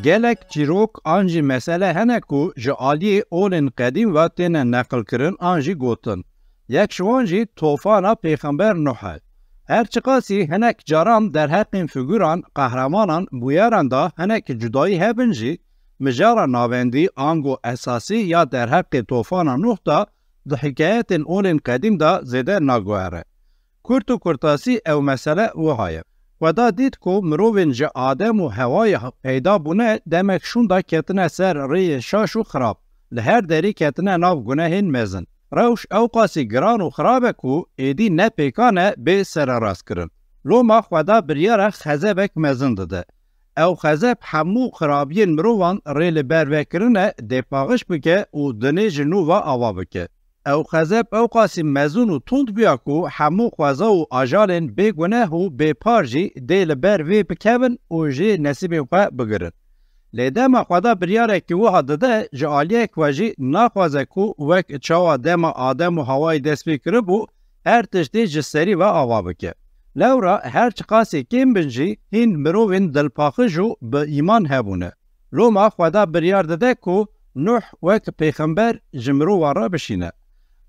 Gelek çîrok an jî mesele hene ku ji aliyê olên qedîm ve têne neqilkirin an jî gotin. Yek ji wan jî tofana Pêxember Nuh e. Her çiqasî hinek caran derheqên figûran qehremanan bûyeran da hinek cudayî hebin jî mijara navendî ango esasî ya derheqê tofana Nuh da di hikayetên olên qedîm da zêde naguhere. Kurt û kurtasî ew mesele wiha ye. Weda dît ku mirovên ji Adem û Hewayê peyda bûne demek şûn da ketine ser rêyê şaş û xirab. Li her derî ketine nav gunehên mezin. Rewş ew qasî giran û xirab e ku êdî nepêkan e bê sererast-kirin. Loma Xweda biryara xezebek mezin dide. Ew xezeb hemû xirabiyên mirovan rê li ber vekirin e dêpaxiş bike û dinê ji nû ve ava bike. Ew xezeb ew qasî mezûn û tund biya ku hemû xweza û ajalên bêguneh û bêpar jî dê li ber vê bikevin û jê nesîbên xwe bigirin. Lê dema Xweda biryarekî wiha dide ji aliyek we jî naxwaze ku wek çawa dema Adem û Hewayê dest pê kiribû her tiştî ji serî ve ava bike. Lewra her çi qasê kêm bin jî hîn mirovên dilpaxîj û bi îman hebûne. Loma Xweda biryar dide ku Nuh wek pêxember ji mirovan re bişîne.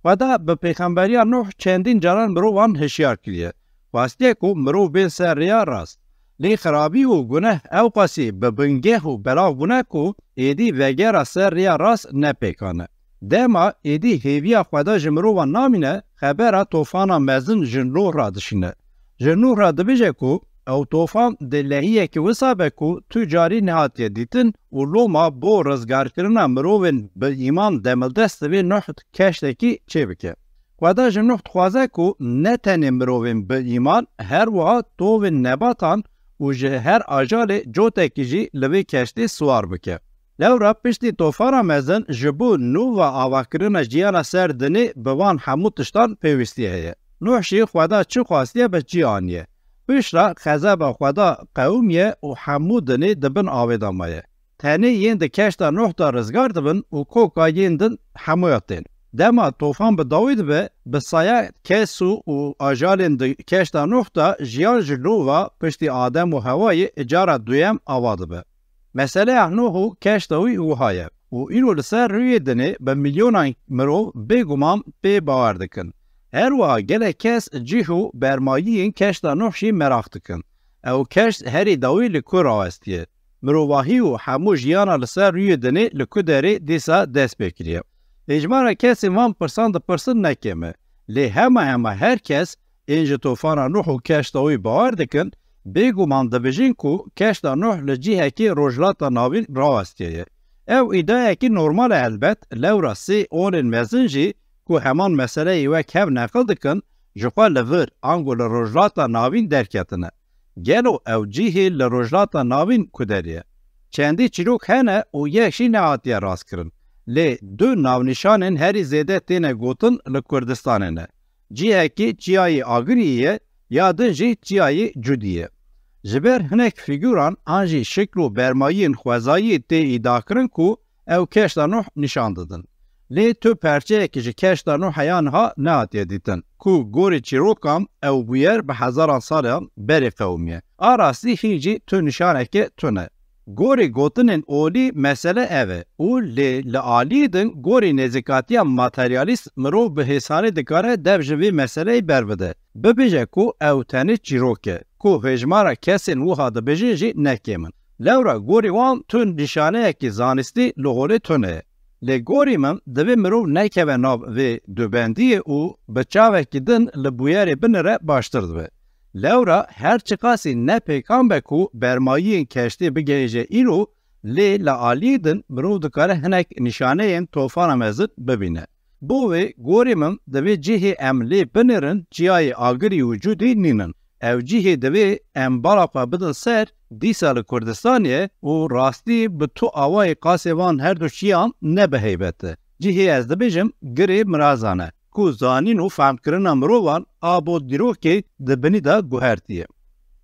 Xweda bi pêxemberiya Nuh çendîn caran mirovan hişyar kiriye. Wastiye ku mirov bên ser rêya rast. Lê xirabî û guneh ew qasî bi bingeh û belav bûne ku êdî vegera ser rêya rast nepêkane. Dema êdî hêviya Xweda ji mirovan namîne, xebera tofana mezin ji Nuh ra dişîne. Ji Nuh ra dibêje ku ew tofan di lehiyekî wisa be ku tu carî nehatiye dîtin û loma bo rizgarkirina mirovên bi îman demildest divê Nuh keştekî çêbike. Xweda ji Nuh dixwaze ku ne tenê mirovên bi îman her wiha tovên nebatan û ji her ajalê cotekî jî li vê keştê siwar bike. Lewra piştî tofana mezin ji bo nû ve avakirina jiyana ser dinê bi van hemû tiştan pêwîstî heye. Nuh jî Xweda çi xwastiye bi çi aniye. Pişra xezeba Xweda qewmiye û hemû dinê dibin avêdama ye. Tenê yên di keşta Nuh da rizgar dibin û koka yên din hemûya tên. Dema tofan bi dawî dibe, bi saya kes û ajalên di keşta Nuh da jiyan ji lova piştî Adem û Hewayê cara duyem ava dibe. Meseleya Nuh û keşta wî wiha ye û îro li ser rûyê dinê bi milyonan mirov bêguman pê bawer dikin. Her wiha gelek kes cih û bermayiyên keşta Nuh jî merak dikin. Ew keşt herî dawî li ku rawestiye. Mirovahî û hemû jiyana li ser rûyê dinê li ku derê dîsa dest pê kiriye. Êjmara kesên van pirsan dipirsin nekeme. Lê hema her kes ên ji tofana Nuh û keşta wî bawer dikin, bêguman dibêjin ku keşta Nuh li cihekî rojhilata navîn rawestiye ye. Ew îdayekî normal e elbet, lewra sê olên mezin jî ku heman meseleyê wek hev neqil dikin, ji xwe li vir ango li rojhilata navîn derketine. Gelo ew cihê li rojhilata navîn ku derê. Çendî çîrok hene û yek jî nehatiye rastkirin. Lê du navnîşanên herî zêde têne gotin li Kurdistanê ne. Cihekî çiyayê Agirî ye, ya din jî çiyayê Cudî ye. Ji ber hinek figûran an jî şikl û bermayiyên xwezayî tê îdakirin ku ew keşta Nuh nîşan didin. Lê tu perçeyekî ji keşta Nuh heya niha nehatiye dîtin ku gorî çîrokan ew bûyer bi hezaran salan berê qewmiye. A rastî hîn jî tu nîşaneke tune. Gorî gotinên olî mesele ev e û lê li aliyê din gorî nêzîkatiya materyalîst mirov bi hêsanê dikare dev ji vê meseleyê berbide. Bibêje ku ew tenê çîrok e ku hejmara kesên wiha dibêjin jî nekêmin. Lewra gorî wan tu nîşaneyekî zanistî li holê tune ye. Lê gorî min divê mirov nekeve nav vê dubendiyê û bi çavekî din li bûyerê binire baştir dibe. Lewra her çi qasî nepêkan be ku bermayiyên keştê bigehêje îro, lê li aliyê din mirov dikare hinek nîşaneyên tofana mezin bibîne. Bo wê gorî min divê cihê em lê binirin çiyayê Agirî û Cudî nînin. Ew cihê divê em bala xwe bidin ser dîsa li Kurdistanê û rastî bi tu awayê qasê van her du çiyan ne bi heybet e. Cihê ez dibêjim girê mirazan e. Ku zanîn û femkirina mirovan a bo dîrokê di binî da guhertiye.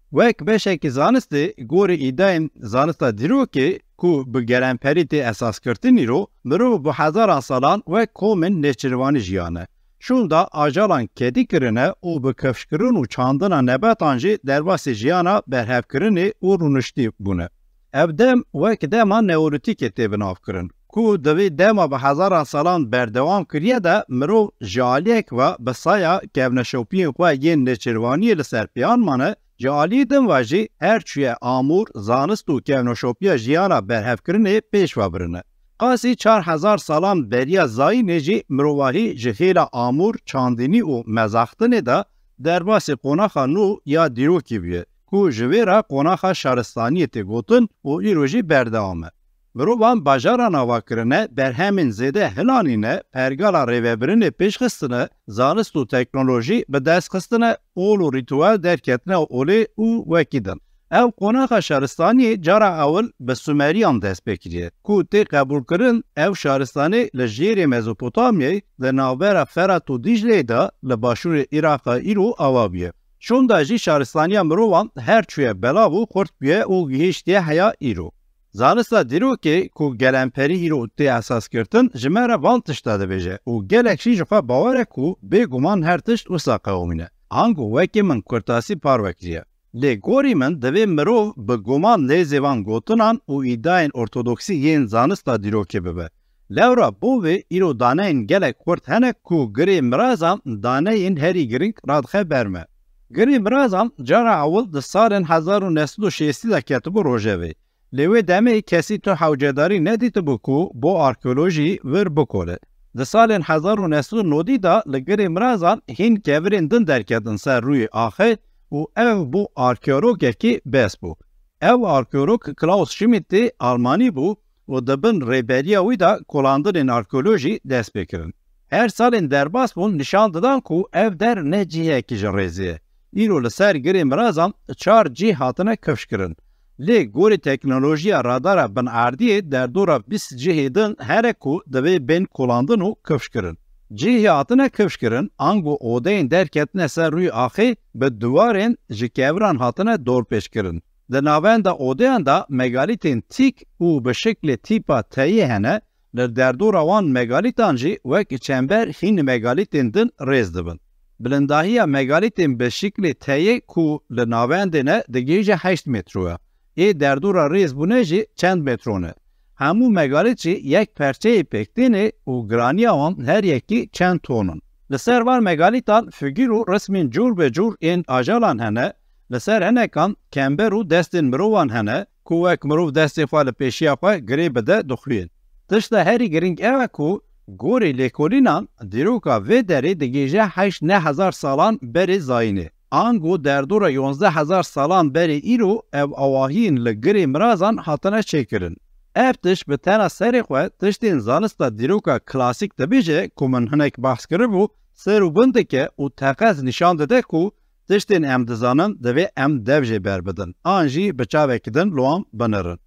Wek beşekî zanistê gorî îdayên zanista dîrokê ku bi gelemperî tê esaskirtin îro, mirov bi hezaran salan wek komên nêçîrvanî jiyane. Şûn da ajalan kedî kirine û bi kevşkirin û çandina nebetan jî derbasî jiyana berhevkirinê û rûniştî bûne. Ev dem wek dema neolîtîkê tê binavkirin ku divê dema bi hezaran salan berdewam kiriye de mirov ji aliyek ve bi saya kevneşopiyên xwe yên nêçîrvaniyê li ser piyan mane, ji aliyê din ve jî her çûye amûr, zanist û kevneşopiya jiyana berhevkirinê pêş ve birine. Qasî 4000 salan beriya zayînê jî mirovahî ji hêla amûr, çandînî û mezaxtinê de derbasê qonaxa nû ya dîrokî bûye ku ji wê re qonaxa şaristaniyê tê gotin û îro jî berdewam e. Mirovan bajara navakirine berhemên zêde hilanîne, pergala rêvebirinê pêşxistine, zanist û teknolojî bi destxistine, ol û rîtwal derketine olê û wekî din. Ev qonaxa şaristaniyê cara ewil bi Sumeriyan dest pê kiriye ku tê qebûlkirin ev şaristanê li jêrê Mezopotamyayê di navbera Ferat û Dicleyê de li başûrê Îraqa îro ava bûye. Şonda jî şaristaniya mirovan her çûye belav û xurt bûye û gihîştiye heya îro. Zanista dîrokê ku gelemperî îro tê esas girtin ji me re van tişta dibêje û gelek jî ji xwe bawer e ku bêguman her tişt wisa qewimîne. Ango wekî min kurtasî parvekiriye. Lê gorî min divê mirov bi guman lêzê van gotinan û îdayên ortodoksî yên zanista dîrokê bibe. Lewra bo vê îro daneyên gelek xurt hene ku girê mirazan daneyên herî giring radixe berme. Girê mirazan cara ewil di salên 1960 de ketibû rojevê. Lê wê demê kesî tu hewcedarî nedîtibû ku bo arkeolojî vir bikole. Di salên 1990 de li girê mirazan hîn kevirên din derketin ser rûyê axê û ev bu arkeologekî bes bû. Ev arkeolog Klaus Schmidt tê Almanî bû û di bin rêberiya wî de kolandinên arkeolojî dest pê kirin. Her salên derbas bûn nîşan didan ku ev der ne cihekî ji rêzê ye. Îro li ser girê mirazan 4 cih hatine kifşkirin. Lê gorî teknolojiya radara bin erdiyê derdora 20 cihê din here ku divê bên kolandin û kifşkirin. Cihê hatine kifşkirin, ango odeyên derketine ser rûyê axê bi duwarên ji keviran hatine dorpêşkirin. Di navenda odeyan da megalîtên tîk û bi şeklê tîpa teyê hene, li derdora wan megalîtan jî wek çember hîn megalîtên din rêz dibin. Bilindahiya megalîtên bi şeklê teyê ku li navendê ne digihêje 8 metroya. Ê derdora rêz bûne jî çend metro ne. Hemû megalît jî yek perçeyê pêktênê û giraniya wan her yekî çend tonin. Li ser van megalîtan figîr û resmên cûr be cûr ên ajalan hene, li ser hinekan kember û destên mirovan hene ku wek mirov destê xwe li pêşiya xwe girê bide dixuyen. Tişta herî giring ew e ku gorî lêkolînan dîroka vê derê digêje 8,000 salan berê zayînê. Ango derdora 11,000 salan berê îro ev awahiyên li girê mirazan hatine çêkirin. Ev tişt bi tena serê xwe tiştên zanista dîroka klasîk dibêje ku min hinek behs kiribû ser û bin dike û teqez nîşan dide ku tiştên em dizanin divê em dev jê berbidin, an jî bi çavekî din li wan binirin.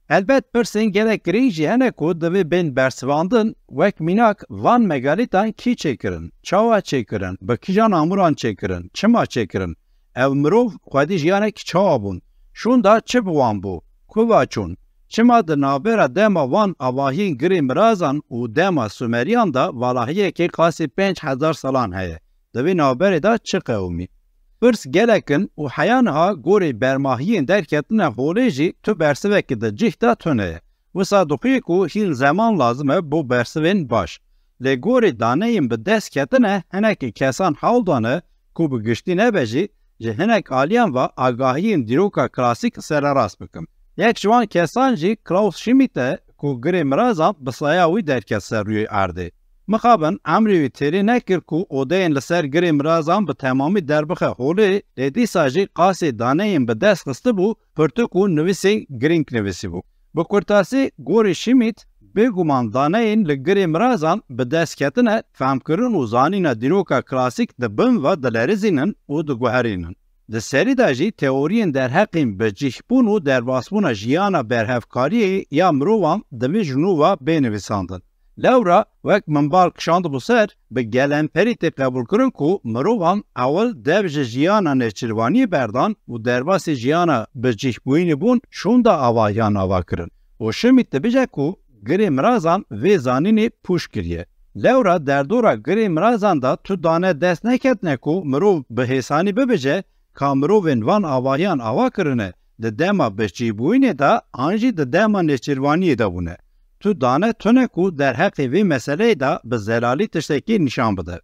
Elbet pirsên gelek girîng jî hene ku divê bên bersivandin wek mînak van megalîtan kî çêkirin, çawa çêkirin, bi kîjan amûran çêkirin, çima çêkirin. Ev mirov xwedî jiyanekî çawa bûn, şûn da çi bi wan bû, ku waçûn. Çima di navbera dema van avahiyên girê mirazan û dema Sumeriyan da valahiyekê qasî 5000 salan heye. Di vê navberê de çi qewimî? Pirs gelekin û heya niha gorê bermahiyên derketine holê jî tu bersivekî di cih de tune ye. Wisa dixuye ku hîn zeman lazim e bo bersivên baş. Lê gorê daneyên bi dest ketine hinekî kesan hewl dane ku bi giştî nebe jî ji hinek aliyan ve agahiyên dîroka klasîk sererast bikim. Yek ji wan kesan jî Klaus Schmidt e ku girê mirazan bi saya wî derket ser rûyê erdê. Mixabin emrê wî têrê nekir ku odeyên li ser girê mirazan bi temamî derbixe holê, lê dîsa jî qasê daneyên bi dest xistibû pirtuk û nivîsê giring nivîsîbû. Bi kurtasî gorê Schmidt bêguman daneyên li girê mirazan bi dest ketine femkirin û zanîna dîroka klasîk di bin ve dilerîzînin û diguherînin. Di serî de jî teoriyên derheqên bi cihbûn û derbasbûna jiyana berhevkariyê ya mirovan divê ji nû ve bênivîsandin. Lewra wek min bar kişandibû ser bi gelemperî tê qebûlkirin ku mirovan ewil dev ji jiyana nêçîrvaniyê berdan û derbasê jiyana bi cihbûyînê bûn şûn da avahiyan ava kirin. û Schmidt dibêje ku girê mirazan vê zanînê pûş kiriye. Lewra derdora girê mirazan da tu dane dest neketine ku mirov bi hêsanî bibêje ka mirovên van avahiyan ava kirine د dema beşçîbûyînê de an jî di dema nêçîrvaniyê de bûne. Tu dane tune ku derheqê vê meseleyê de bi zelalî tiştekî nîşan bide.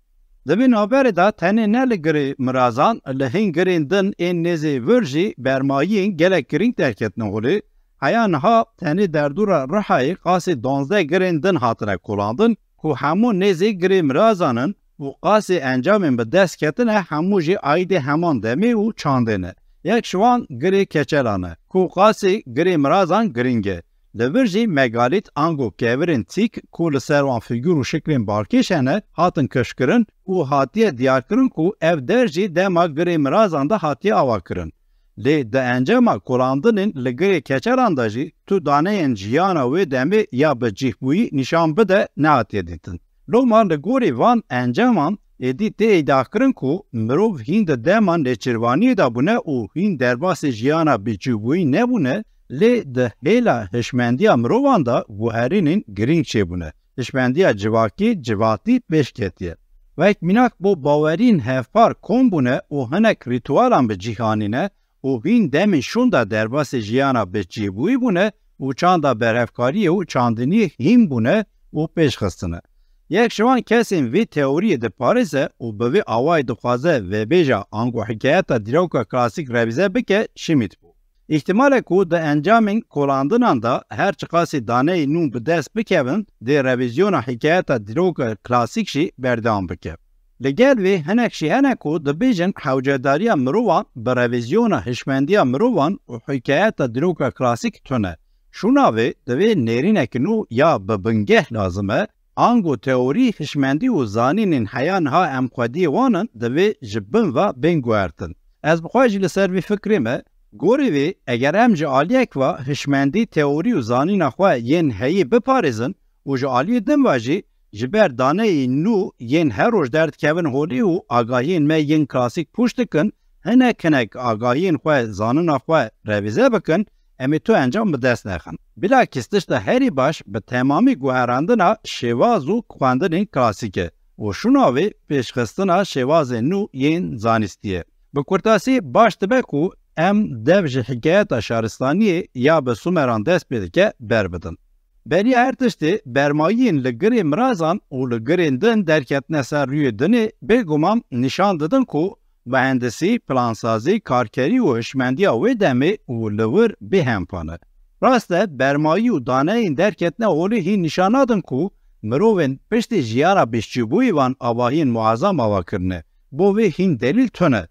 Di vê naberê de tenê ne li girê mirazan li hîn girên din ên nêzê vir jî bermayiyên gelek girîng derketine holê, heya niha tenê derdora Rihayê qasê 12 girên din hatine kolandin ku hemû nêzê girê mirazan û qasê encamên bi dest ketine hemû jî aîdê heman demê û çandê ne. Yek ji wan girê keçelan e ku qasê girê mirazan girîng e. Li vir jî megalît ango kevirên tîk ku li ser wan fîgûr û şiklên balkêş hene hatin kişkirin û hatiye diyarkirin ku ev der jî dema girê mirazan da hatiye avakirin. Lê di encama kolandinên li girê keçelan de jî tu daneyên jiyana wê demê ya bi cîhbûyî nîşan bide nehatiye dîtin. Loma li gorî van encaman êdî tê îdiakirin ku mirov hîn di dema nêçîrvaniyê de bûne û hîn derbasê jiyana bêçûbûyî nebûne, lê di hêla hişmendiya mirovan da guherînên girîng çêbûne. Hişmendiya civakî civatî pêş ketiye. Wek mînak bo bawerîn hevpar kom bûne û hinek rîtualan bi cîhanîne û hîn demên şûn da derbasê jiyana bêçîbûyî bûne û çanda berhevkariyê û çandiniyê hîn bûne û pêşxistine. Yek ji wan kesên vê teoriyê diparêze û bi vê awayê dixwaze vêbêja ango hikayeta dîroka klasîk revîze bike Schmitt bû. İhtimalê ku di encamên kolandinan da her çi qasî daneyê nû bi dest bikevin dê revîzyona hikayeta dîroka klasîk jî berdewam bike. Li gel vê hinek jî hene ku dibêjin hewcedariya mirovan bi revîzyona hişmendiya mirovan û hikayeta dîroka klasîk tune. Şûna vê di vê nêrînekî nû ya bi bingeh lazim e, ango teorî hişmendî û zanînên heya niha em xwediyê wanin divê ji bin ve bên guhertin. Ez bixwe jî li ser vê fikrê me, gorî vê eger em ji aliyek ve hişmendî teorî û zanîna xwe yên heyî biparêzin û ji aliyê din ve jî ji ber daneyê nû yên her roj derdikevin holî û agahiyên me yên klasîk pûç dikin, hinek agahiyên xwe zanîna xwe revîze bikin, em ê tu encam bi dest nexin. Bilakis tişta herî baş bi temamî guherandina şêwaz û xwendinên klasîk e û şûna wê pêşxistina şêwazên nû yên zanîstî ye. Bi kurtasî baş dibe ku em dev ji hikayeta şaristaniyê ya bi Sumeran dest pê dike berbidin. Beriya her tiştê bermayiyên li girê mirazan û li girên din derketine ser rûyê dinê bêgumam nîşan didin ku mühendisî, plansazî, karkerî û hişmendiya wê demê û li wir bê hempane. Rast e bermayî û daneyên derketine holî hîn nîşan nadin ku mirovên piştî jiyana bêşçîbûyî wan avahiyên muazzam avakirine. Bo vê hîn delîl tune.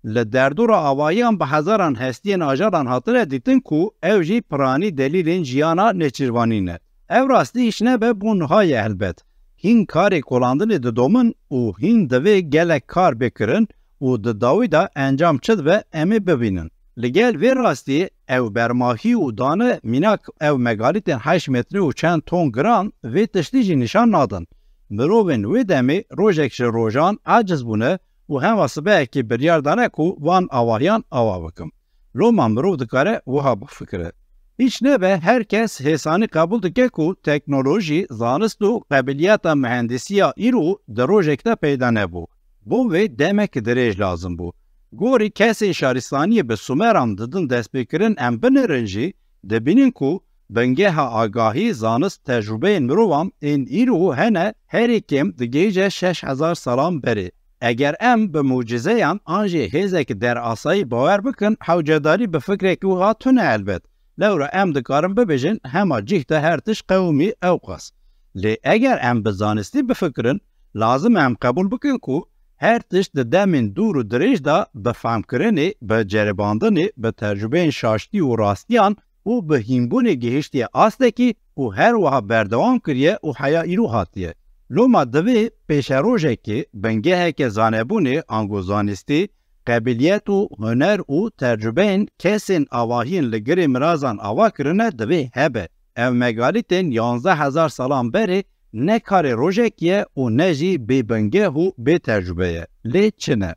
Li derdora avahiyan bi hezaran hestiyên ajaran hatine dîtin ku ew jî piranî delîlên jiyana nêçîrvanî ne. Ev rastî hiç nebe bû nihaye helbet. Hîn karê kolandinê didomin û hîn divê gelek kar bikirin û di dawî da encam çi dibe em ê bibînin. Li gel vê rastiyê ew bermahî û dane mînak ew megalîtên 8 metrî û çend ton giran vê tiştî jî nîşan nadin. Mirovên wê demê rojek ji rojan aciz bûne û hema sibehekî biryar dane ku van avahiyan ava bikim. Roma mirov dikare wiha bifikire. Hiç nebe herkes hêsanî qebûl dike ku teknolojî, zanist û qebiliyeta mühendisiya îro di rojek de peyda nebû. Bo vê demekî dirêj lazim bû. Gorî kesên şaristaniyê bi Sumeran didin destpêkirin em binirin jî dibînin ku bingeha agahî, zanist, tecrübeyên mirovan ên îro hene herî kêm digihîce 6000 salan berê. Eger em bi mucizeyan an jî hêzekî derasayî bawer bikin, hewcedarî bi fikrekî wiha tune elbet. Lewra em dikarin bibêjin hema cih de her tişt qewmî ew qas. Lê eger em bi zanistî bifikirin, lazim em qebûl bikin ku her tişt di demên dûr û dirêj da bi femkirinê, bi ceribandinê, bi tecrübeyên şaştî û rastiyan û bi hînbûnê gihîştiye astekî û her wiha berdewam kiriye û heya îro hatiye. Loma divê pêşerojekê bingeheke zanebûnê ango zanistî, qebiliyet û huner û tecrübeyên kesên avahiyên li girê mirazan ava kirine divê hebe. Ev megalîtên 11000 salan berê ne karê rojek ye û ne jî bê bingeh û bê tecrübe ye. Lê çi ne?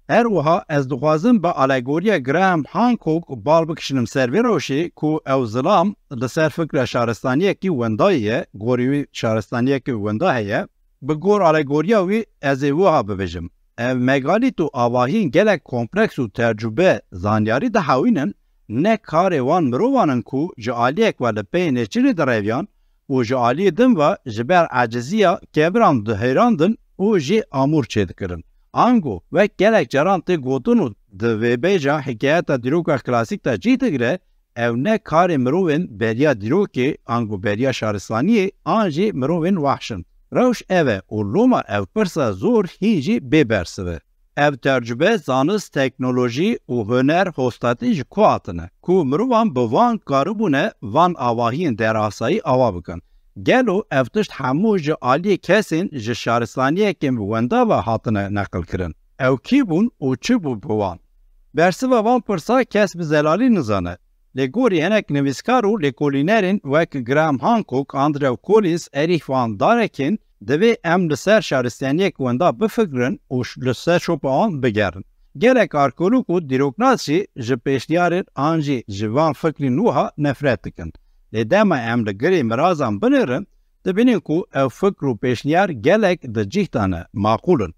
Her wiha ez dixwazim bi alegoriya Graham Hancock bal bikişinim ser vê rojê ku ew zilam li ser fikra şaristaniyekî wendayê ye, gorî wî şaristaniyekî wenda heye, bi gor alegoriya wî ez ê wiha bibêjim. Ev megalît û avahiyên gelek kompleks û tecrübe zanyarî dihewînin, ne karê wan mirovanin ku ji aliyek ve li pê nêçîrê direviyan û ji aliyê din ve ji ber eciziya kebiran dihêrandin û jî amûr çêdikirin. Ango wek gelek caran tê gotin û di vêbêja hikayeta dîroka klasîk de cî digire, ew ne karê mirovên beriya dîrokê ango beriya şaristaniyê an jî mirovên wehşin. Rewş ev e û loma ev pirsa zor hîn jî bêbersiv e. Ev tercübe zanist, teknolojî û huner hostatî ji ku hatine ku mirovan bi van karibûne van avahiyên derasayî ava bikin. Gelo ev tişt hemû ji aliyê kesên ji şaristaniyekên bi wenda ve hatine neqil kirin. Ew kî bûn û çi bû bi wan? Bersiva van pirsa kes bi zelalî nizane. Lê gorî hinek nivîskar û lêkolînerên wek Graham Hancock, Andrew Collins, Erich van Däniken divê em li ser şaristaniyek wenda bifikirin û li ser şopa wan bigerin. Gelek arkeolog û dîroknas jî ji pêşniyarên an jî ji van fikrên nû ha nefret dikin. Lê dema em li girê mirazan binêrin, dibînin ku ev fikr û pêşniyar gelek di cîhtan e, maqûlin.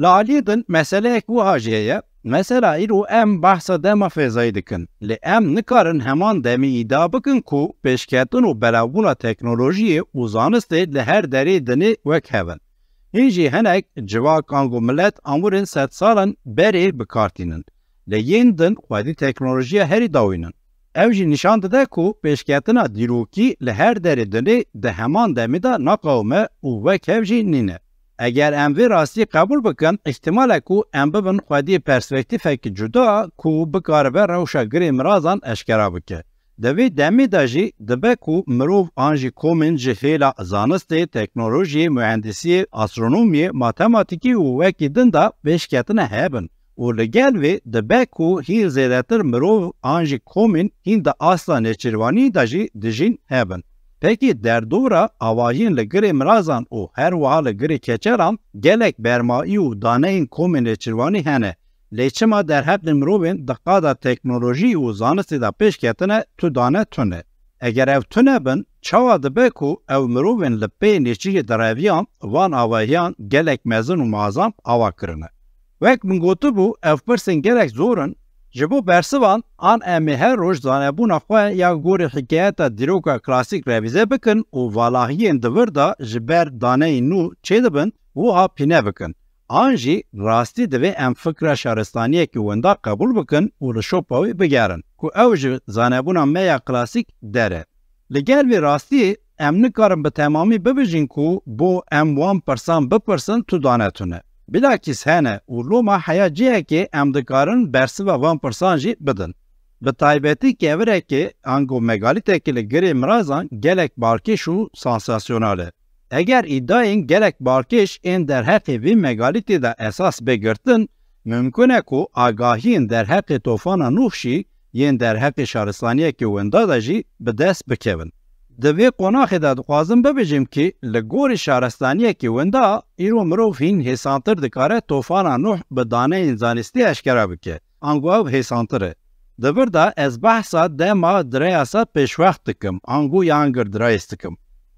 Li aliyê din meseleyek wiha jî heye. Mesela îro em behsa dema fêzayî dikin. Lê em nikarin heman demî îdia bikin ku pêşketin û belavbûna teknolojiyê û zanistê li her derê dinê wek hevin. Hîn jî hinek civak ango millet amûrên sed salan berê bikartînin. Lê yên din xwedî teknolojiya herî dawînin. Ev jî nîşan dide ku pêşketina dîrokî li her derê dinê di heman demê de naqewime û wek hev jî nîne. Eger em vê rastiyê qebûl bikin, ihtimale ku em bibin xwedî perspektîfekî cuda ku bikaribe rewşa girê mirazan eşkera bike. Di vê demê de jî dibe ku mirov an jî komên ji hêla zanistê, teknolojiyê, mühendisiyê, astronomiyê, matematîkî û wekî din de pêşketine hebin. û li gel vê dibe ku hîn zêdetir mirov an jî komên hîn de asla nêçîrvanî de jî dijîn hebin. Peki derdora avahiyên li girê mirazan û her wiha li girê keçeran gelek bermayî û daneyên komên nêçîrvanî hene. Lê çima derheqên mirovên di qada teknolojî û zanistê de pêşketine tu dane tune. Eger ev tune bin, çawa dibe ku ev mirovên li pê nêçîrê direviyan van avahiyan gelek mezin û mazam ava kirine. Wek min gotibû ev pirsên gelek zorin, ji bo bersivan an em ê her roj zanebûna xwe ya gorî hikayeta dîroka klasîk revîze bikin û valahiyên di vir de ji ber daneyên nû çê dibin wiha pîne bikin. An jî rastî divê em fikra şaristaniyekî wenda qebûl bikin û li şopa wê bigerin ku ew ji zanebûna me ya klasîk dere. Li gel vê rastiyê em nikarin bi temamî bibijin ku bo em wan pirsan bipirsin tu dane tune. Bilakîs hene û loma heya cihekê em dikarin bersiva van pirsan jî bidin. Bi taybetî kevirekê ango megalitekî li girê mirazan gelek barkêş û sansasyonal e. Eger îdayên gelek barkêş ên derheqê vê megalitê de esas bigirtin, mümkün e ku agahiyên derheqê tofana Nuh jî yên derheqê şaristaniyekî wenda de jî bi dest bikevin. Di vê qonaxê de dixwazim bibêjim ki li gorî şaristaniyekî wenda îro mirov hîn hêsantir dikare tofana Nuh bi daneyên zanistî eşkera bike. Ango ew hêsantir e. Di vir de ez behsa dema direyasa pêşwext dikim, ango yan gir direyîs dikim.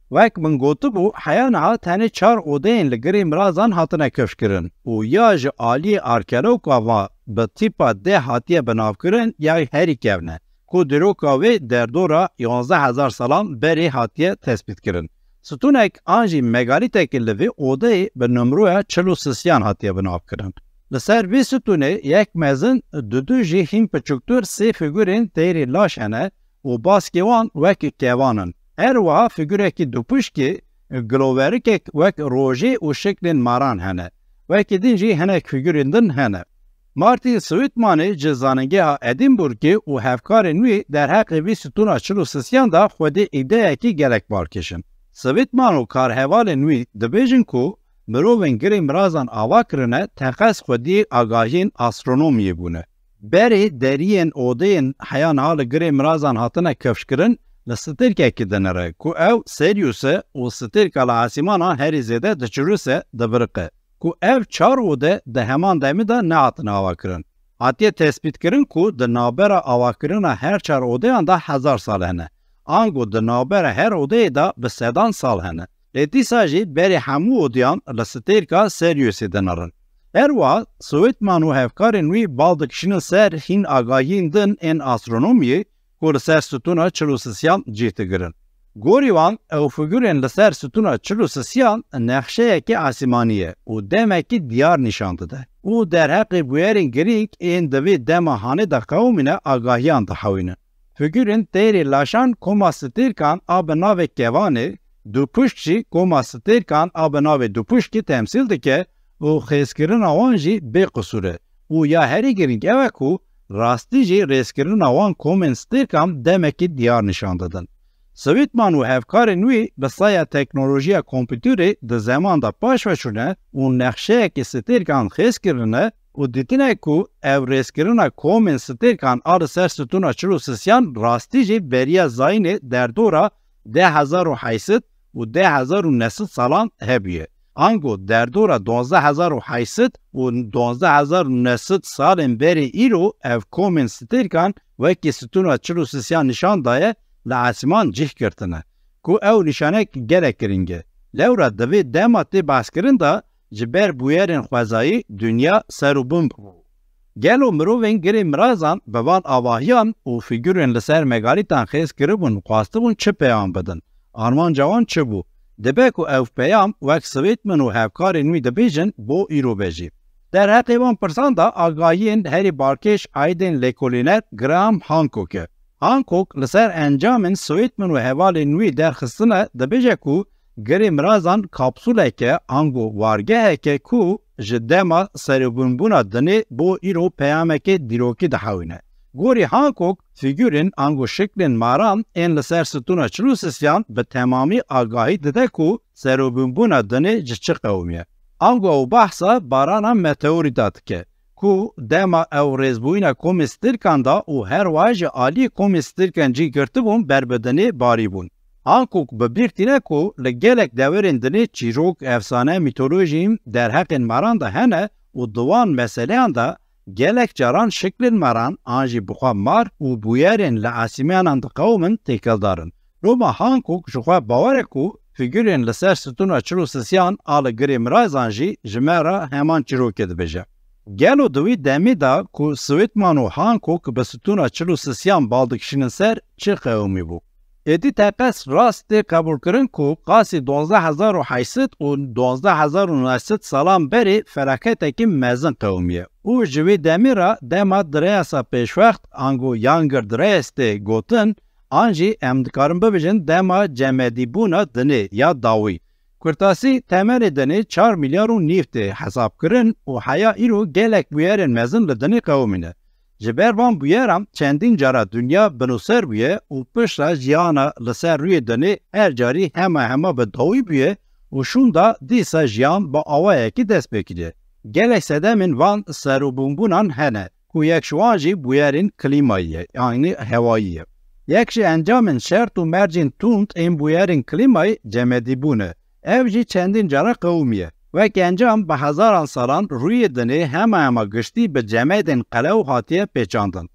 Wek min gotibû heya niha tenê 4 odeyên li girê mirazan hatine kevşkirin û ya ji aliyê arkeologa ve bi tîpa D hatiye binavkirin ya herî kevne ku dîroka wê derdora 11,000 salan berê hatiye tespît kirin. Stûnek an jî megalitekî li vê odeyê bi numroya 43 hatiye binavkirin. Li ser vê stûnê yek mezin du jî hîn piçûktir sê figurên têrê laş hene û baskê wan wekî kevanin. Her wiha figürekî dupuşkî gloverikek wek rojê û şeklên maran hene. Wekî din jî hinek figürên din hene. Martin Sweetmanê ji zanîngeha Edinburghê û hevkarên wî derheqê vî stûna 43 da xwedî îdeyekî gelek barkêşin. Sweetman û karhevalên wî dibêjin ku mirovên girê mirazan ava kirine teqes xwedî agahiyên astronomiyê bûne. Berê deriyên odeyên heya niha li girê mirazan hatine kevşkirin li stirkekî dinere ku ew Sirius e û stirka li asîmana herî zêde diçirûse dibiriqe. Ku ev 4 ode di heman demê de nehatine avakirin. Hatiye tespîtkirin ku di navbera avakirina her 4 odeyan da 1000 sal hene. Ango di navbera her odeyê de bi sedan sal hene. Lê dîsa jî berê hemû odeyan li stirka Siriusê dinarin. Her wa Swêtman û hevkarên wî bal dikişînin ser hîn agahiyên din ên astronomiyê ku li ser stûna çil û sisiyan cih digirin. Gorî wan ew figurên li ser stûna çil û sisiyan nexşeyekî asîmanî ye û demekî diyar nîşan dide. û derheqê bûyerên girîng ên di vê dema hanê de qewmîne agahiyan dihewînin. Figurên têrê laşan koma stêrkan a bi navê kevanê, dupuşt jî koma stêrkan a bi navê dupuşkî temsîl dike û xêzkirina wan jî bêqusûr e û ya herî girîng ew e ku rastî jî rêzkirina wan komên stêrkan demekî diyar nîşan didin. Swêtman û hevkarên wî bi saya teknolojiya kompûterê di zeman da paş veçûne û nexşeyekî stêrkan xêzkirine û dîtine ku ev rêzkirina komên stêrkan a li ser stûna çil û sisiyan rastî jî beriya zayînê derdora 10,800 û 10,900 salan hebûye. Ango derdora 12,800 û 12,900 salên berê îro ev komên stêrkan wekî stûna çil û sisiyan nîşan daye li asîman cih girtine ku ew nîşanek gelek giring e. Lewra di vê dema tê behskirin da ji ber bûyerên xwezayî dünya serûbûn bû. Gelo mirovên girê mirazan bi van avahiyan û figurên li ser megalîtan xêz kiribûn xwastibûn çi peyam bidin. Armanca wan çi bû? Dibe ku ew peyam wek Swêtman û hevkarên wî dibêjin bo îro bejî. Derheqê wan pirsan da agahiyên herî barkêş aydên lêkolîner Graham Hancock e. Hancock li ser encamên Swêtman û hevalên wî derxistine dibêje ku girê mirazan kapsuleke ango wargeheke ku ji dema serûbûnbûna dinê bo îro peyamekê dîrokî dihewîne. Gorî Hancock figurên ango şiklên maran ên li ser stûna çil û sisiyan bi temamî agahî dide ku serûbûnbûna dinê ji çi qewmî ye. Ango ew behsa barana meteorî da dike ku dema ew rêzbûyîna komê stêrkan da û her wa ji aliyê komê stêrkan cî girtibûn ber bi dinê barîbûn. Hancock bi bîr tîne ku li gelek deverên dinê çîrok, efsane, mîtolojîm derheqên maran da hene û di wan meseleyan da gelek caran şiklên maran an jî bixwe mar û bûyerên li asîmanan diqewmin têkildarin. Roma Hancock ji xwe bawer e ku figurên li ser stûna çil û sisiyan a li girê mirazan jî ji me re heman çîrokê dibêje. Gelo di wî demê da ku Swêtman û Hancock bi stûna çil û sisiyan bal dikişînin ser çi qewmî bû. Êdî teqes rast tê qebûlkirin ku qasî 12,800 û 12,900 salan berê felaketekî mezin qewmî ye û ji wê demê re dema dirêyasa pêşwext ango Younger Dryas tê gotin an jî em dikarin bibêjin dema cemedîbûna dinê ya dawî. Kurtasî temelê dinê 4 milyar û nîv tê hesabkirin û heya îro gelek bûyerên mezin li dinê qewmîne. Ji ber van bûyeran çendîn cara dünya binûser bûye û pişta jiyana li ser rûyê dinê her carî hema bi dawî bûye û şûn da dîsa jiyan bi awayekî dest pê kiriye. Gelek sedemên van serûbûnbûnan hene ku yek ji wan jî bûyerên klîmayî ye yanî hewayî ye. Yek ji encamên şert û mercên tund ên bûyerên klîmayî cemedîbûn e. Ev jî çendîn cara qewmî ye. Wek encam bi hezaran salan rûyê dinê hema giştî bi cemedên qelew hatiye pêçandin.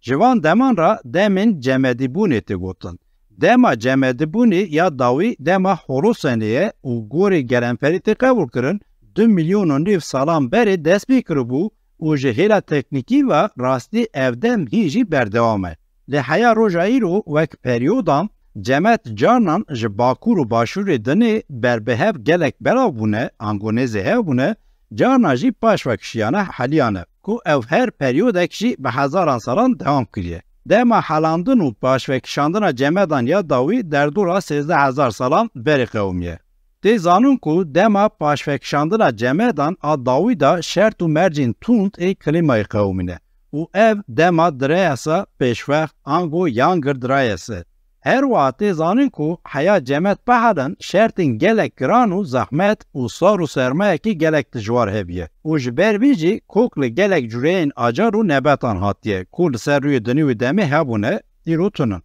Ji van deman ra demên cemedîbûnê tê gotin. Dema cemedîbûnê ya dawî dema Horosenê ye û gorê gerenferî tê qebûl kirin 2 milyon û nîv salan berê dest pê kiribû û ji hêla teknîkî ve rastî ev dem hîn jî berdewam e. Li heya roja îro wek peryodan cemet canan ji bakur û başûrê dinê berbihev gelek belav bûne ango nêzê hev bûne cana jî paş vekişiyane heliyan e ku ev her peryodek jî bi hezaran salan dewam kiriye. Dema helandin û paşvekişandina cemedan ya dawî derdora 13,000 salan berê qewmî ye. Tê zanûn ku dema paşvekişandina cemedan a dawî da şert û mercên tund ê klîmayê qewmîne û ev dema dirêyasa pêşvext ango Younger Dryas e. Her wa tê zanîn ku heya cemet pehelin şertên gelek giran û zehmet û sar û sermayekî gelek dijwar hebiye û ji ber vî jî kok li gelek cureyên acar û nebetan hatiye ku li ser rûyê dinê wê demê hebûne îro tune.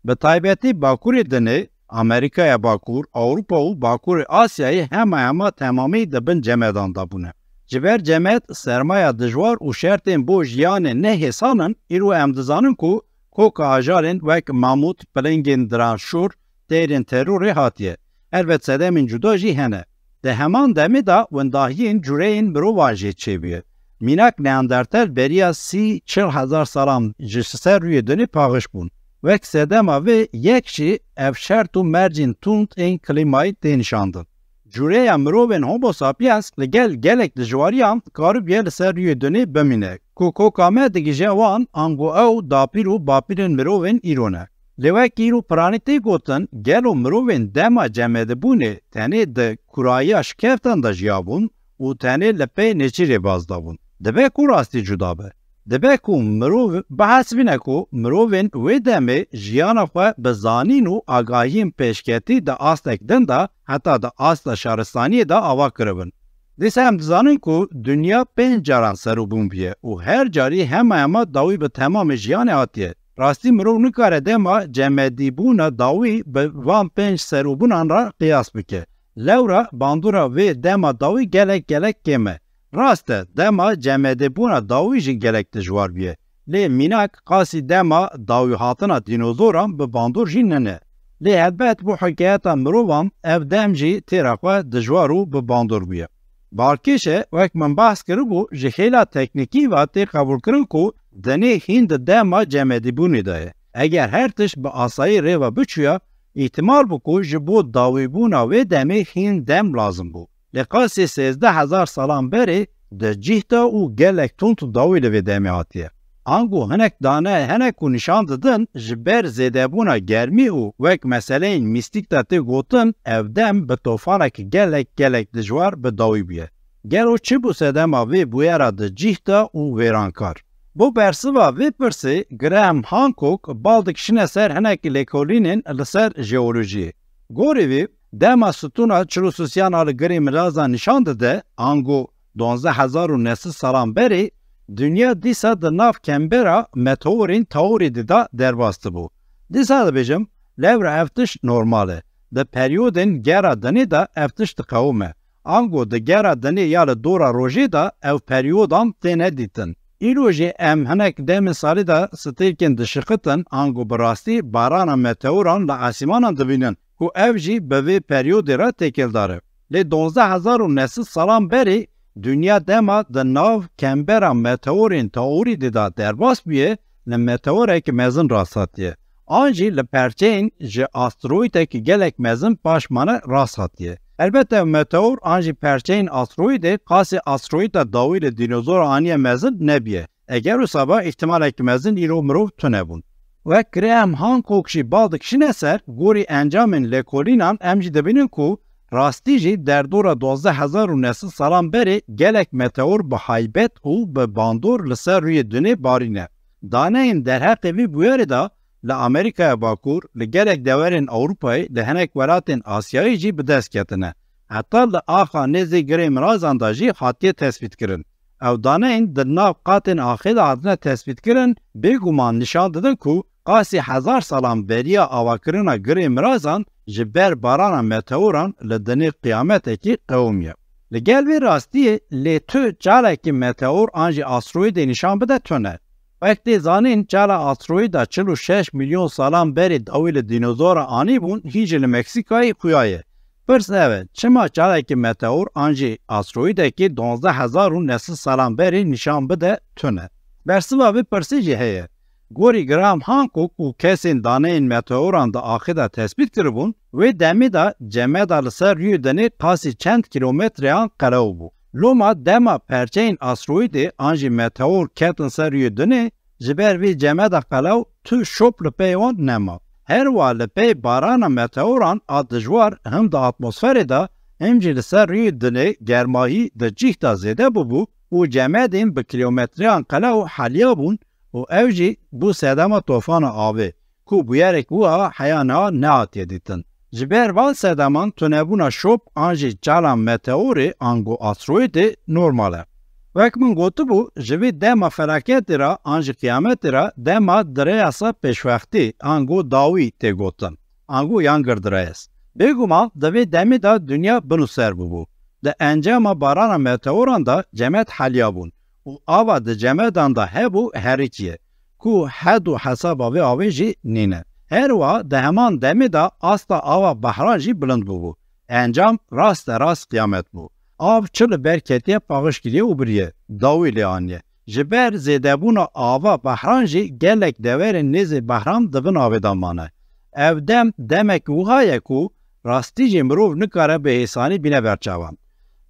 Bi taybetî bakurê dinê Amerîkaya Bakur, Awropa û Bakurê Asyayê hema temamî dibin cemedan da bûne. Ji ber cemet sermaya dijwar û şertên bo jiyanê nehêsanin îro em dizanin ku koka ajarên wek mamût, pilingên diranşûr, têrên terorê hatiye. Elbet sedemên cuda jî hene. De heman demê da wendahiyên cureyên mirovan jê çêbûye. Mînak Neandertal beriya 30-40 salan ji ser rûyê dunê paxiş bûn. Wek sedema vê yek jî ev şert û mercên tund ên klîmayê tê nîşandin. Cureya mirovên Homo sapiens li gel gelek dijwariyan dikaribiye li ser rûyê dunê bimîne. Ku koka me digije wan ango ew dapîr û bapîrên mirovên îro ne. Li wek îro piranî tê gotin gelo mirovên dema cemedibûnê tenê di kurayiya şikeftan da jiyabûn û tenê li pê nêçîrê baz dabûn. Dibe ku rastî cuda be. Dibe ku mirov behs bîne ku mirovên wê demê jiyana xwe bi zanîn û agahiyên pêşketî di astek din da heta di asta şaristaniyê da ava kiribin. Dîsa em dizanin ku dünya 5 caran serûbûn bûye û her carî hema dawî bi temamê jiyanê hatiye. Rastî mirov nikare dema cemedîbûna dawî bi van 5 serûbûnan ra qiyas bike. Lewra bandora vê dema dawî gelek kêm e. Rast e, dema cemedîbûna dawî jî gelek dijwar bûye. Lê mînak qasî dema dawî hatina dînozoran bi bandor jî nene. Lê helbet bû hikayeta mirovan ev dem jî têra xwe dijwar û bi bandor bûye. Balkêş e wek min behs kiribû ji xêla teknîkî ve tê qebûlkirin ku denê hîn di dema cemedîbûnê de ye. Eger her tişt bi asayî rêve biçûya, îhtimal bû ku ji bo dawîbûna wê demê hîn dem lazim bû. Li qasî 13,000 salan berê di cîhta û gelek tund dawî li vê demê hatiye. Ango hinek dane hinek ku nîşan didin ji ber zêdebûna germî û wek meseleyên mîstîk de tê gotin ev dem bi tofanekî gelek dijwar bi dawî bûye. Gelo çi bû sedema vê bûyera di cîhta û wêrankar. Bu bersiva vê pirsê Graham Hancock bal dikişine ser hinekî lêkolînên li ser jeolojiyê. Gorî vê dema stûna çirûsûsyan li girê mirazan nîşan dide ango 12,900 salan berê dünya dîsa di nav kembera meteorên Taurî de da derbastı bû. Dîsa dibêjim lewra ev tişt normal e. Di peryodên gera dinê da ev tişt diqewime. Ango di gera dinê ya li dora rojê da ev peryodan têne dîtin. Îro jê em hinek demên salî da stêrkên dişiqitin ango bi rastî barana meteoran li asîmanan dibînin ku ev jî bi vê peryodê re têkildar e. Lê 12,900 salan berê dünya dema di nav kembera meteorên Taurî de da derbas bûye li meteorekî mezin rast hatiye. An jî li perçeyên ji asteroîdekî gelek mezin paşmane rast hatiye. Elbette meteor an jî perçeyên asteroîdê qasî asteroîda dawî li dînozora aniye mezin nebiye. Eger wisa be îhtimalekî mezin îro mirov tune bûn. Wek Graham Hancock jî bal dikişine ser gorî encamên lêkolînan em jî dibînin ku rastî jî derdora 12,900 salan berê gelek meteor bi haybet û bi bandor li ser rûyê dunê barîne. Daneyên derheqê vî bûyerê da li Amerîkaya Bakur li gelek dewerên Ewropayê li hinek welatên Asyayê jî bi dest ketine. Heta li axa nêzê girê mirazan da jî hatiye tespît kirin. Ew daneyên di nav qatên axê de hatine tespît kirin bêguman nîşan didin ku qasî 1000 salan beriya avakirina girê mirazan ji ber barana meteoran li dinê qiyametekî qewmiye. Li gel vê rastiyê lê tu calekî meteor an jî asteroîdê nîşan bide tune. Wek tê zanîn cala asteroîda 46 milyon salan berê dawî li dînozora anî bûn hîn jî li Meksîkayê xuyaye. Pirs ev e çima calekî meteor an jî asteroîdekî 12,900 salan berê nîşan bide tune. Bersiva vê pirsê jî heye. Gorî Graham Hancock û kesên daneyên meteoran da axê da tespît kiribûn, wê demê da cemeda li ser rûyê dinê qasî çend kilometreyan qelew bû. Loma dema perçeyên asteroîdê an jî meteor ketin ser rûyê dinê, ji ber vê cemeda qelew tu şop li pê wan nema. Her wa li pê barana meteoran a dijwar him di atmosferê da hem jî li ser rûyê dinê germahî di cîhta zêde bûbû û cemedên bi kilometreyan qelew heliya bûn û ev jî bû sedema tofana avê ku bûyerek wiha heya niha nehatiye dîtin. Ji ber van sedeman tunebûna şop an jî cala meteorê ango asteroîdê normal e. Wek min gotibû ji vê dema felaketê ra an jî qiyametê ra dema dirêyasa pêşwextî ango dawî tê gotin. Ango yan girdireyes. Bêguman di vê demê da dünya binûser bûbû. Di encama barana meteoran da cemet heliya bûn. û ava di cemedan da hebû herîçiye ku hed û hesaba vê avê jî nîne. Her wa di heman demê da asta ava behran jî bilind bûbû. Encam rast kıyamet bu. Av çıl berketiye pağış giriye u biriye. Dawi li aniye. Jiber zedebuna ava bahran jî gelek deverin nêzê behram dibin avêdan mane. Ev demek wiha ku rastî jî mirov nikare bi hêsanî bîne berçavan.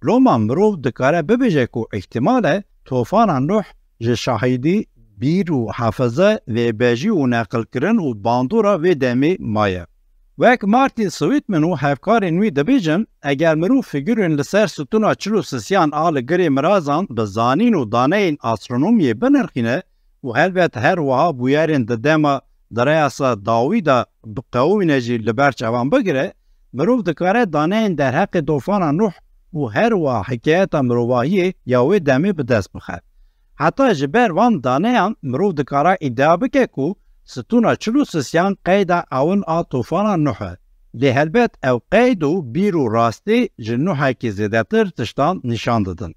Loma mirov dikare bibêje ku ihtimale tofana Nuh ji şahîdî bîr û hefize vêbejî û neqilkirin û bandora vê demê maye. Wek Martin Sweetman û hevkarên wî dibêjin, eger mirov figürên li ser sütuna çil û sisyan a li girê mirazan bi zanîn û daneyên astronomiyê binirxîne û helbet her wiha bûyerên di dema direyasa dawî da bi qewîne jî li ber çavan bigire, mirov dikare daneyên derheqê tofana Nuh û her wiha hikayeta mirovahiyê ya wê demê bi dest bixe. Heta ji ber van daneyan mirov dikare îdia bike ku stûna çil û sisyan qeyda awin a tofana Nuh e. Lê helbet ew qeyd û bîr û rastî ji Nuhekî zêdetir tiştan nîşan didin.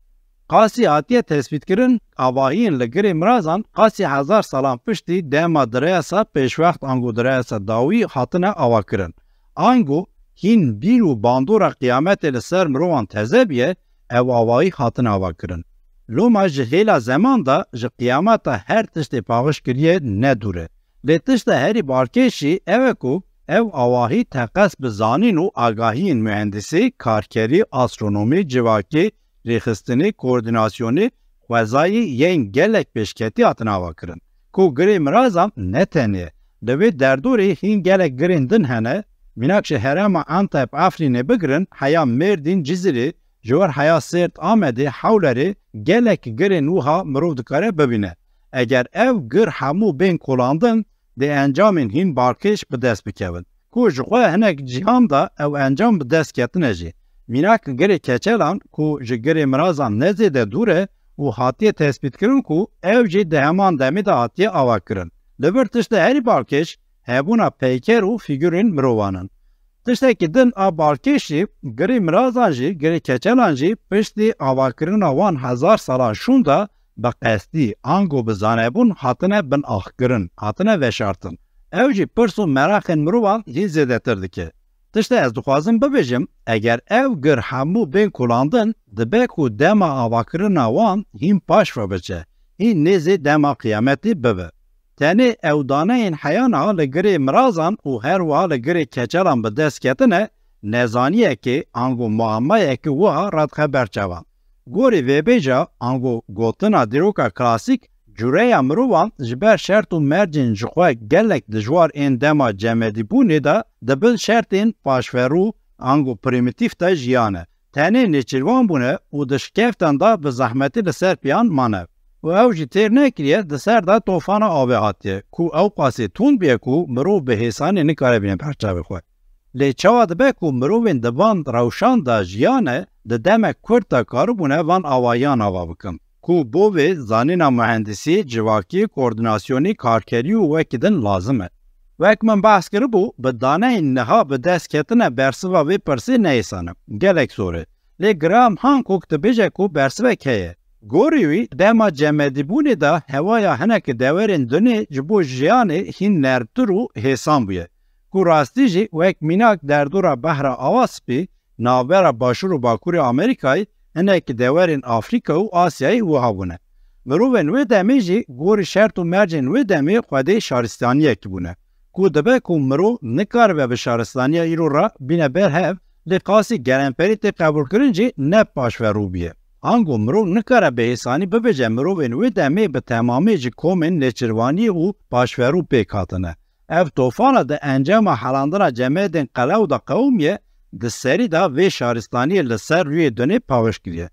Qasî hatiye tespîtkirin avahiyên li girê mirazan qasî hezar salan piştî dema direyasa pêşwext ango direyasa dawî hatine avakirin. Ango hîn bîr û bandora qîyametê li ser mirovan teze biye, ew avahî hatine avakirin. Loma ji hêla zeman da ji qîyameta her tiştê paqij kiriye nedûre. Lê tişta herî barkêşî ew e ku ev avahî teqes bi zanîn û agahiyên mühendisî, karkerî, astronomî, civakî, rêxistinê, koordinasyonê, xwezayî yên gelek pêşketî hatine avakirin. Ku girê mirazan ne tenê. Li vê derdorê hîn gelek girên din hene, mînak ji herêma Antep Efrînê bigirin, heya Mêrdîn Cizîrê, ji wer heya Sêrt Amedê Hewlerê gelek girên wiha mirov dikare bibîne. Eger ev gir hemû bên kolandin, dê encamên hîn barkêş bi dest bikevin. Ku ji xwe hinek cîhan da ew encam bi dest ketine jî. Mînak girê keçelan ku ji girê mirazan nezêde dûr e û hatiye tespîtkirin ku ew jî di heman demê de hatiye avakirin. Li vir tiştê herî barkêş hebûna peyker û fîgürên mirovan in. Tiştekî din a barkêşî girê mirazan jî girê keçelan jî piştî avakirina wan hezar salan şûn da bi qestî ango bi zanebûn hatine bin axkirin, hatine veşartin. Ew jî pirs û meraxên mirovan hîn zêdetir dike. Tiştê ez dixwazim bibêjim, eger ew gir hemû bên kolandin, dibe ku dema avakirina wan hîn paş ve biçe, hîn nêzê dema qîyametê bibe. Tenê ew daneyên heyana li girê mirazan û her wiha li girê keçelan bi dest ketine, nezaniyekê ango muammayekî wiha radxe berçavan. Gorî vêbêja ango gotina dîroka klasîk, cureya mirovan ji ber şert û mercên ji xwe gelek dijwar ên dema cemedîbûnê da dibin şertên paşverû ango primîtîv te jiyane. Tenê nêçîrvan bûne û di şikeftan da bi zehmetî li ser piyan mane. û ew jî têr nekiriye di ser da tofana avê hatiye ku ew qasî tûn biye ku mirov bi hêsanê nikare bîne berçavê xwe. Lê çawa dibe ku mirovên di van rewşan da jiyane di demek Kurd da karibûne van avahiyan ava bikin. Ku bo vê zanîna mühendisî, civakî, koordinasyonî, karkerî û wekî din lazim e. Wek min behs kiribû, bi daneyên niha bi dest ketine bersiva vê pirsê neyîsane. Gelek zor e. Lê Graham Hancock dibêje ku bersivek heye. Gorî wî dema cemedîbûnê da hewaya hinekî dewerên dinê ji bo jiyanê hîn nervtir û hêsan bûye. Ku rastî jî wek mînak derdora behra ava spî, navbera Başûr û Bakurê Amerîkayê hinekî dewerên Afrika û Asyayê wiha bûne. Mirovên wê demê jî gorî şert û mercên wê demê xwedê şaristaniyekî bûne. Ku dibe ku mirov nikaribe bi şaristaniya îro re bîne berhev, lê qasî gerenperî tê qebûlkirin jî ne paşverû biye. Ango mirov nikare bi hêsanî bibêje mirovên wê demê bi temamî ji komên nêçîrvanî û paşverû pêk hatine. Ev tofana di encama helandina cemedên qelew da qewmiye, di serî da vê şaristaniyê li ser rûyê dinê pawij kiriye.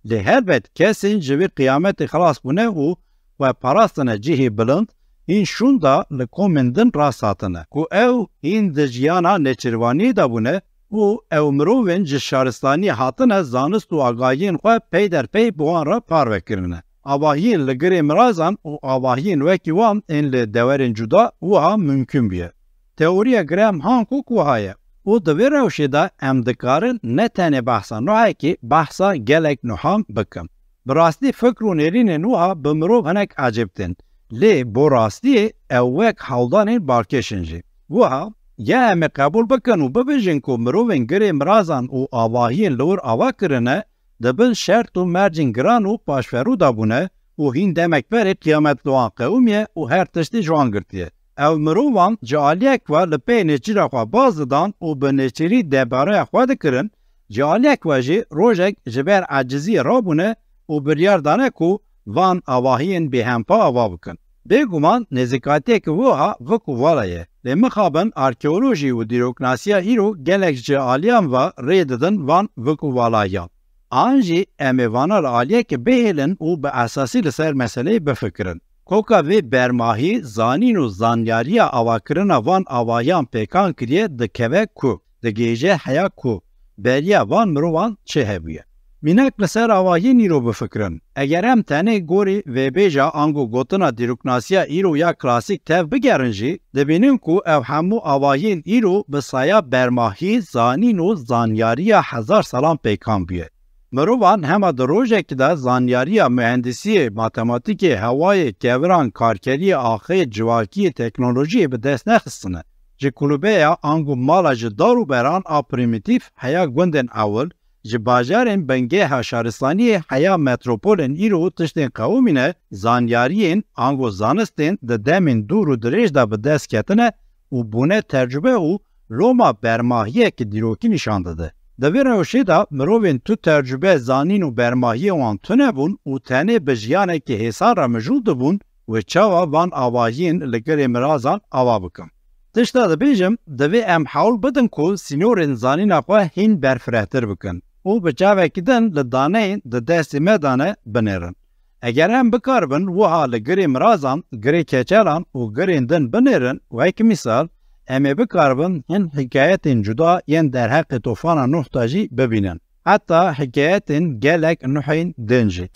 Lê helbet kesên ji vê qîyametê xilas bûne û we parastine cihê bilind, hîn şûn da li komên din rast hatine. Ku ew hîn di jiyana nêçîrvaniyê da bûne û ew mirovên ji şaristaniyê hatine zanist û agahiyên xwe peyderpey bi wan re parvekirine. Avahiyên li girê mirazan û avahiyên wekî wan ên li dewerên cuda wiha mümkün biye. Teoriya Graham Hancock wiha ye. û di vê rewşê da em dikarin ne tenê behsa Nuhekî, behsa gelek Nuhan bikin. Bi rastî fikr û nêrînên wiha bi mirov hinek ecêb tin. Lê bo rastiyê ew wek hewldanên barkêşin jî. Wiha یا ام قبول بکن و ببیجن که مروین گری مرازان و آواهین لور آوا کرنه دبن شرط و مرجین گران و پاشفرو دابونه و هین دمک بری قیامت دوان قومیه و هر تشتی جوان گرتیه. او مروان جعالیک و لپی نچیر خواه باز دان و به نچیری دباره خواه دکرن جعالیک و جی روژک جبر عجزی رابونه و بریار دانه که وان آواهین به همپا آوا بکن. بگومان نزدیکاتی که وها وکو والایه. لمخابن آرکئولوژی و دیروکناسیا ایرو گلک جعالیان و ریددن وان وکو والایان. آنجی امیوانا عالیه که بهلن و به اساسی لسر مسئله بفکرن. کوکا وی برماهی زانین و زانیاریا آواکرن وان آوایان پیکان کریه دکوه کو، دگیجه حیا کو، بریا وان مروان چه هبویه. مینک لسر آواهی نیرو بفکرن. اگر هم تنه گوری و بیجا آنگو گوتنا دیروکناسیا ایرو یا کلاسیک تف بگرنجی، دبینیم که او همو آواهین ایرو بسایا برماهی زانین و زانیاریا 1000 سالان پیکان بیه. مروان همه دروژه که ده زانیاری مهندسی ماتماتیک هوای کوران کارکری آخه جواکی تکنولوژی به دست نخستنه. جه کلوبه آنگو مالا جه دارو بران پریمیتیف هیا گوندن اول جه باجارین بنگه ها شهرستانی هیا متروپولن ایرو تشتین قومینه زانیارین آنگو زانستین ده دمین دور و دریج ده به دست کتنه و بونه ترجبه و روما برماهیه که دیروکی نشان داده. دوی روشی دا مروین تو ترجبه زانین و برماهی وان تونه بون و تنه بجیانه که حسان را مجود بون و چاوا وان آواهین لگر مرازان آوا بکن. تشتا دا بیجم دوی ام حول بدن که سینورین زانین اقوه هین برفرهتر بکن و بچاوه کدن لدانه دا دست مدانه بنیرن. اگر هم بکار بن وها لگر مرازان، گری کچلان و گرین دن بنیرن و ایک مثال امی بکاربن هن حکایت جدا ین در حق طوفان نوح تاجی ببینن. حتی حکایت گلک نوحین دنجی.